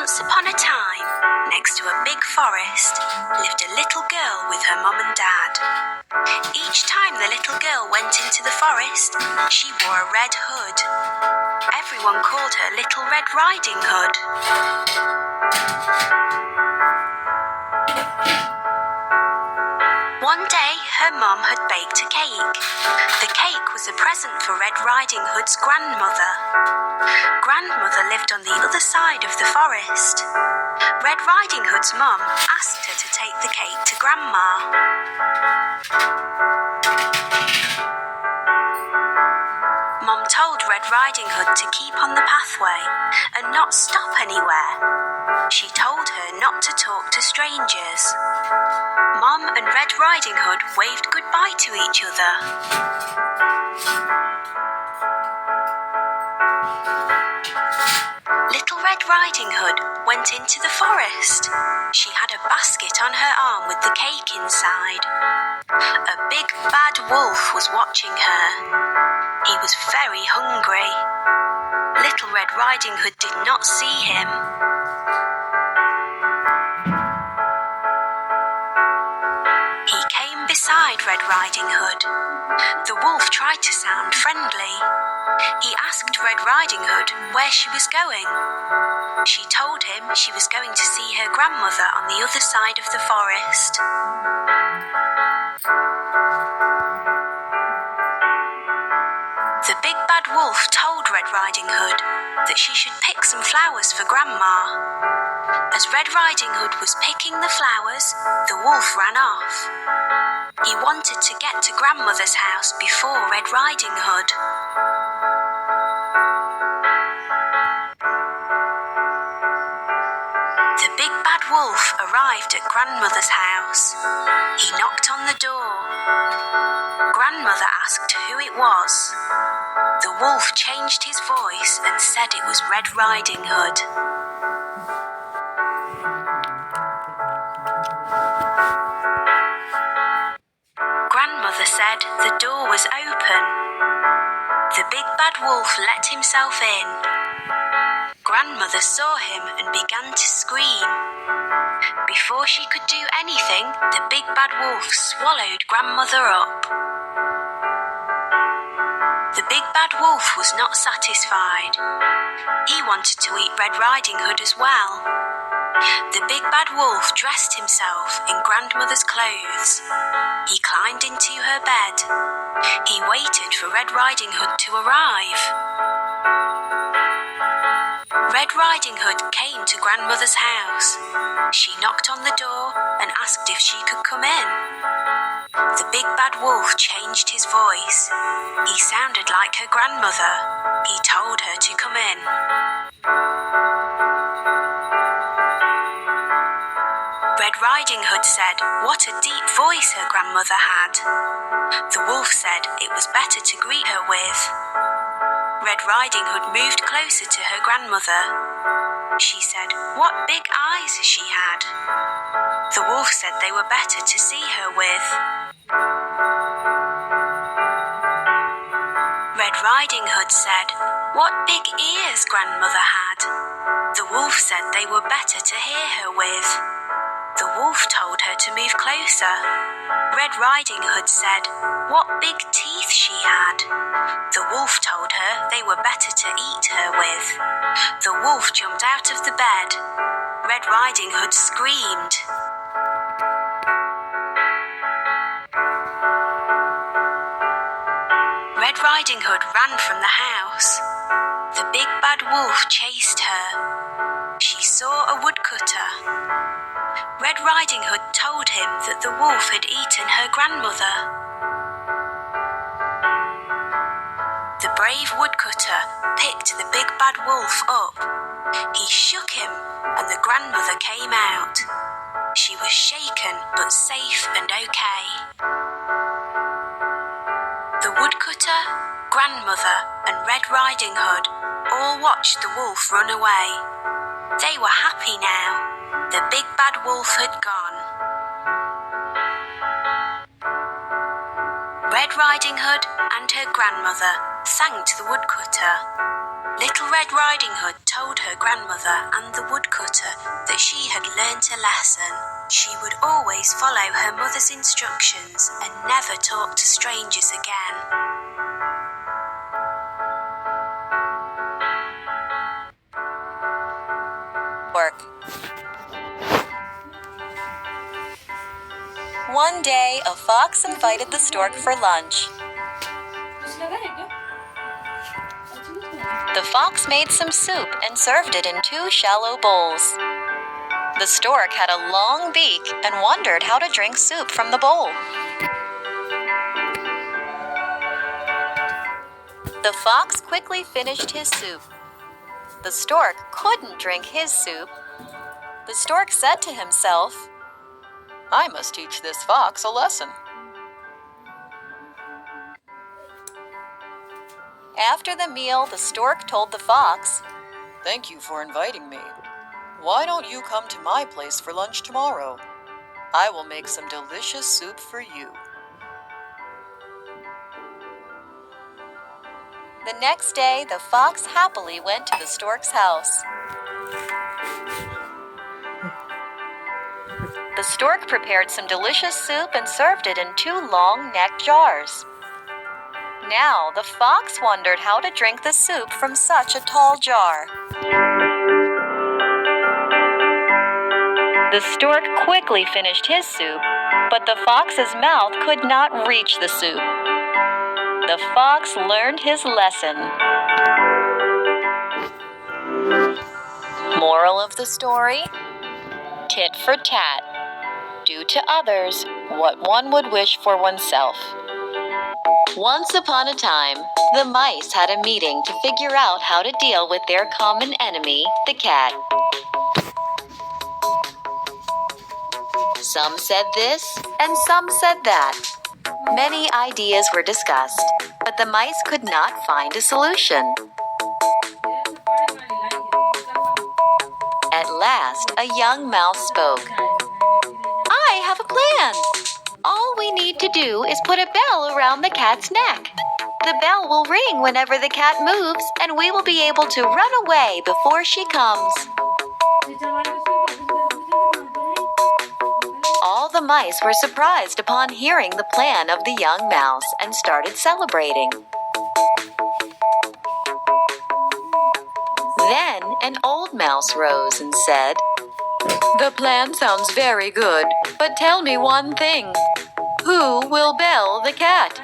Once upon a time, next to a big forest, lived a little girl with her mum and dad. Each time the little girl went into the forest, she wore a red hood. Everyone called her Little Red Riding Hood. One day, her mum had baked a cake. The cake was a present for Red Riding Hood's grandmother. Grandmother lived on the other side of the forest. Red Riding Hood's mum asked her to take the cake to Grandma. Mum told Red Riding Hood to keep on the pathway and not stop anywhere. She told her not to talk to strangers. Mum and Red Riding Hood waved goodbye to each other. Little Red Riding Hood went into the forest. She had a basket on her arm with the cake inside. A big bad wolf was watching her. He was very hungry. Little Red Riding Hood did not see him. He came beside Red Riding Hood. The wolf tried to sound friendly. He asked Red Riding Hood where she was going. She told him she was going to see her grandmother on the other side of the forest. The big bad wolf told Red Riding Hood that she should pick some flowers for Grandma. As Red Riding Hood was picking the flowers, the wolf ran off. He wanted to get to Grandmother's house before Red Riding Hood. The big bad wolf arrived at Grandmother's house. He knocked on the door. Grandmother asked who it was. The wolf changed his voice and said it was Red Riding Hood. Grandmother said the door was open. The big bad wolf let himself in. Grandmother saw him and began to scream. Before she could do anything, the big bad wolf swallowed Grandmother up. The big bad wolf was not satisfied. He wanted to eat Red Riding Hood as well. The big bad wolf dressed himself in Grandmother's clothes. He climbed into her bed. He waited for Red Riding Hood to arrive. Red Riding Hood came to Grandmother's house. She knocked on the door and asked if she could come in. The big bad wolf changed his voice. He sounded like her grandmother. He told her to come in. Red Riding Hood said what a deep voice her grandmother had. The wolf said it was better to greet her with. Red Riding Hood moved closer to her grandmother. She said what big eyes she had. The wolf said they were better to see her with. Red Riding Hood said what big ears grandmother had. The wolf said they were better to hear her with. The wolf told her to move closer. Red Riding Hood said what big teeth she had. The wolf told her they were better to eat her with. The wolf jumped out of the bed. Red Riding Hood screamed. Red Riding Hood ran from the house. The big bad wolf chased her. She saw a woodcutter. Red Riding Hood told him that the wolf had eaten her grandmother. The brave woodcutter picked the big bad wolf up. He shook him and the grandmother came out. She was shaken but safe and okay. The woodcutter, grandmother and Red Riding Hood all watched the wolf run away. They were happy now. The big bad wolf had gone. Red Riding Hood and her grandmother thanked the woodcutter. Little Red Riding Hood told her grandmother and the woodcutter that she had learnt a lesson. She would always follow her mother's instructions and never talk to strangers again. Work. One day, a fox invited the stork for lunch. The fox made some soup and served it in 2 shallow bowls. The stork had a long beak and wondered how to drink soup from the bowl. The fox quickly finished his soup. The stork couldn't drink his soup. The stork said to himself, "I must teach this fox a lesson." After the meal, the stork told the fox, "Thank you for inviting me. Why don't you come to my place for lunch tomorrow? I will make some delicious soup for you." The next day, the fox happily went to the stork's house. The stork prepared some delicious soup and served it in 2 long-necked jars. Now, the fox wondered how to drink the soup from such a tall jar. The stork quickly finished his soup, but the fox's mouth could not reach the soup. The fox learned his lesson. Moral of the story: tit for tat. Do to others what one would wish for oneself. Once upon a time, the mice had a meeting to figure out how to deal with their common enemy, the cat. Some said this, and some said that. Many ideas were discussed, but the mice could not find a solution. At last, a young mouse spoke. "I have a plan. All we need to do is put a bell around the cat's neck. The bell will ring whenever the cat moves, and we will be able to run away before she comes." All the mice were surprised upon hearing the plan of the young mouse and started celebrating. Then an old mouse rose and said, "The plan sounds very good, but tell me one thing. Who will bell the cat?"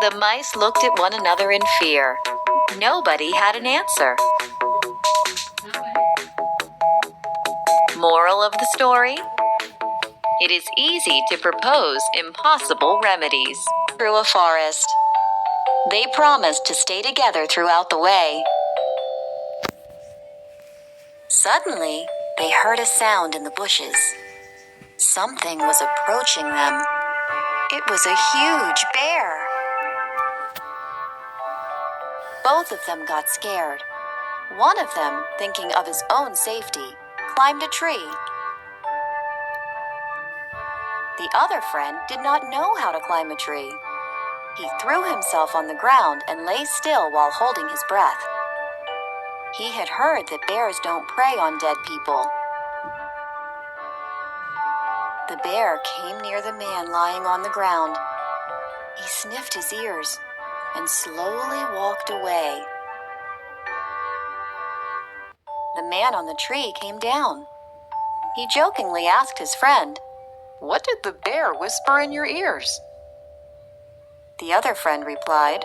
The mice looked at one another in fear. Nobody had an answer. Moral of the story: it is easy to propose impossible remedies. Through a forest. They promised to stay together throughout the way. Suddenly, they heard a sound in the bushes. Something was approaching them. It was a huge bear. Both of them got scared. One of them, thinking of his own safety, climbed a tree. The other friend did not know how to climb a tree. He threw himself on the ground and lay still while holding his breath. He had heard that bears don't prey on dead people. The bear came near the man lying on the ground. He sniffed his ears and slowly walked away. The man on the tree came down. He jokingly asked his friend, "What did the bear whisper in your ears?" The other friend replied,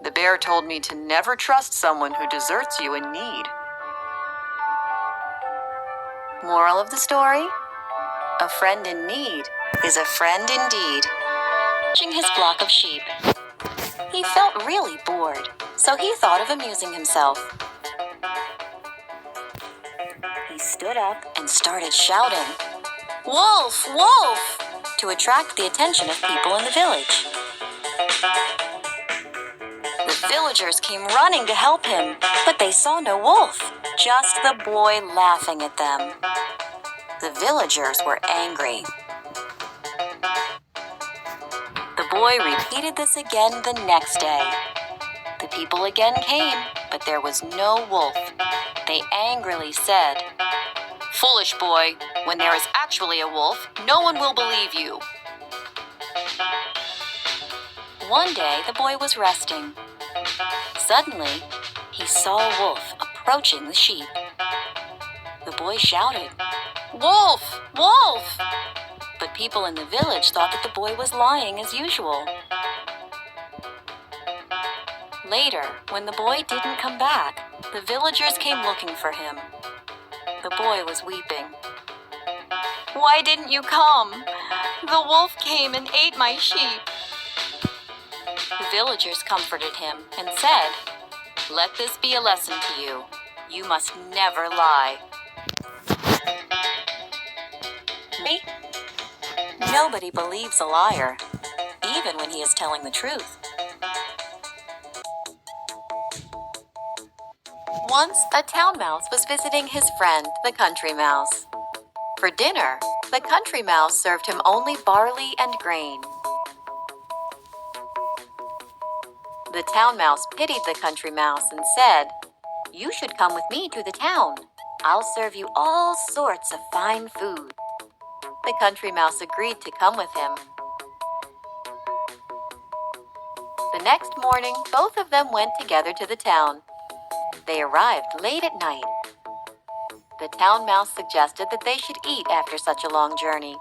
"The bear told me to never trust someone who deserts you in need." Moral of the story: a friend in need is a friend indeed. Watching his flock of sheep. He felt really bored, so he thought of amusing himself. He stood up and started shouting, "Wolf! Wolf!" to attract the attention of people in the village. The villagers came running to help him, but they saw no wolf, just the boy laughing at them. The villagers were angry. The boy repeated this again the next day. The people again came, but there was no wolf. They angrily said, "Foolish boy, when there is actually a wolf, no one will believe you." One day, the boy was resting. Suddenly, he saw a wolf approaching the sheep. The boy shouted, "Wolf! Wolf!" But people in the village thought that the boy was lying as usual. Later, when the boy didn't come back, the villagers came looking for him. The boy was weeping. "Why didn't you come? The wolf came and ate my sheep." The villagers comforted him and said, "Let this be a lesson to you. You must never lie." Nobody believes a liar, even when he is telling the truth. Once, a town mouse was visiting his friend, the country mouse. For dinner, the country mouse served him only barley and grain. The town mouse pitied the country mouse and said, "You should come with me to the town. I'll serve you all sorts of fine food." The country mouse agreed to come with him. The next morning, both of them went together to the town. They arrived late at night. The town mouse suggested that they should eat after such a long journey.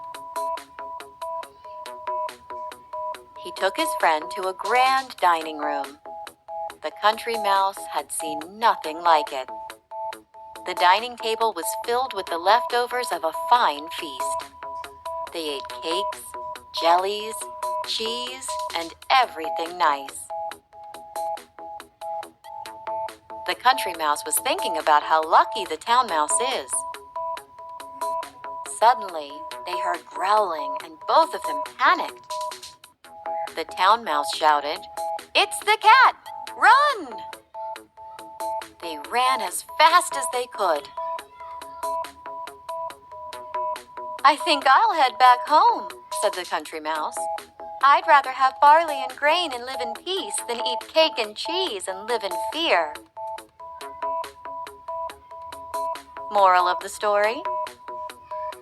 He took his friend to a grand dining room. The country mouse had seen nothing like it. The dining table was filled with the leftovers of a fine feast. They ate cakes, jellies, cheese, and everything nice. The country mouse was thinking about how lucky the town mouse is. Suddenly, they heard growling and both of them panicked. The town mouse shouted, "It's the cat! Run!" They ran as fast as they could. "I think I'll head back home," said the country mouse. "I'd rather have barley and grain and live in peace than eat cake and cheese and live in fear." Moral of the story: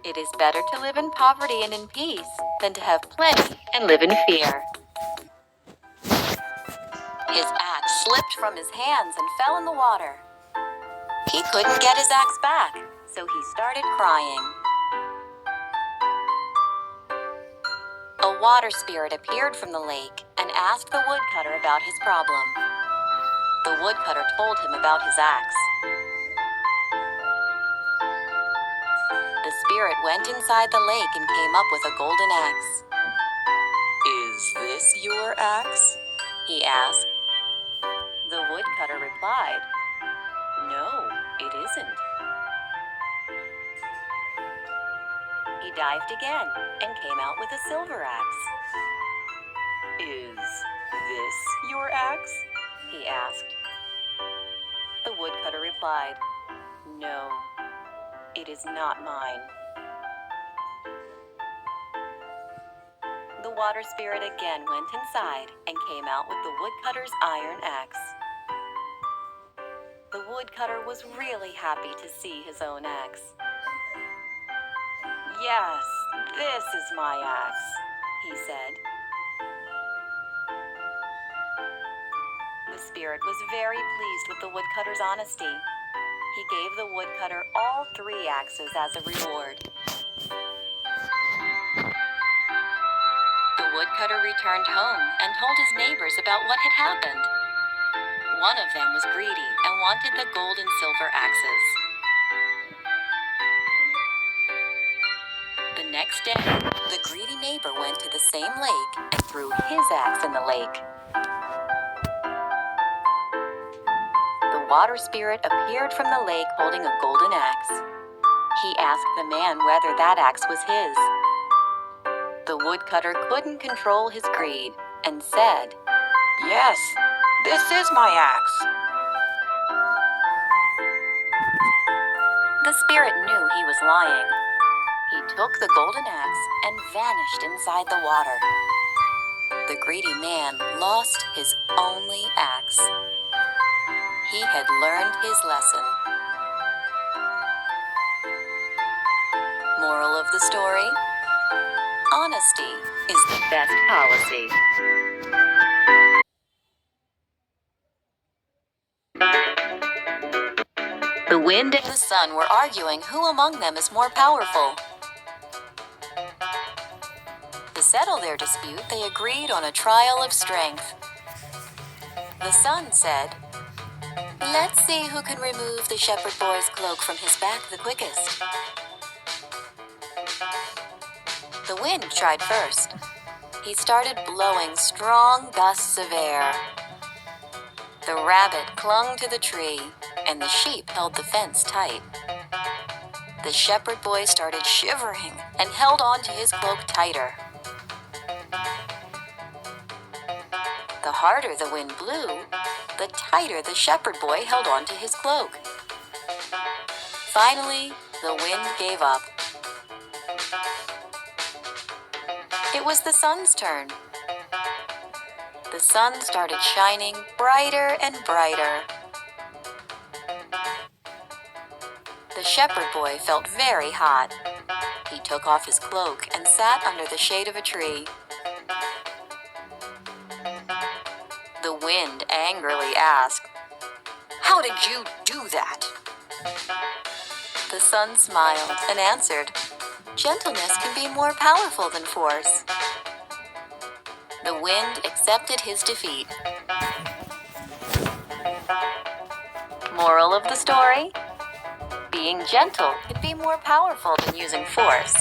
it is better to live in poverty and in peace than to have plenty and live in fear. His axe slipped from his hands and fell in the water. He couldn't get his axe back, so he started crying. A water spirit appeared from the lake and asked the woodcutter about his problem. The woodcutter told him about his axe. The spirit went inside the lake and came up with a golden axe. "Is this your axe?" he asked. The woodcutter replied, "No, it isn't." He dived again and came out with a silver axe. "Is this your axe?" he asked. The woodcutter replied, "No, it is not mine." The water spirit again went inside and came out with the woodcutter's iron axe. The woodcutter was really happy to see his own axe. "Yes, this is my axe," he said. The spirit was very pleased with the woodcutter's honesty. He gave the woodcutter all 3 axes as a reward. The woodcutter returned home and told his neighbors about what had happened. One of them was greedy and wanted the gold and silver axes. The next day, the greedy neighbor went to the same lake and threw his axe in the lake. The water spirit appeared from the lake holding a golden axe. He asked the man whether that axe was his. The woodcutter couldn't control his greed and said, "Yes, this is my axe." The spirit knew he was lying. He took the golden axe and vanished inside the water. the greedy man lost his only axe. He had learned his lesson. Moral of the story: honesty is the best policy. The wind and the sun were arguing who among them is more powerful. To settle their dispute, they agreed on a trial of strength. The sun said, "Let's see who can remove the shepherd boy's cloak from his back the quickest." The wind tried first. He started blowing strong gusts of air. The rabbit clung to the tree, and the sheep held the fence tight. The shepherd boy started shivering and held on to his cloak tighter. The harder the wind blew, the tighter the shepherd boy held on to his cloak. Finally, the wind gave up. It was the sun's turn. The sun started shining brighter and brighter. The shepherd boy felt very hot. He took off his cloak and sat under the shade of a tree. The wind angrily asked, "How did you do that?" The sun smiled and answered, "Gentleness can be more powerful than force." The wind accepted his defeat. Moral of the story: being gentle can be more powerful than using force.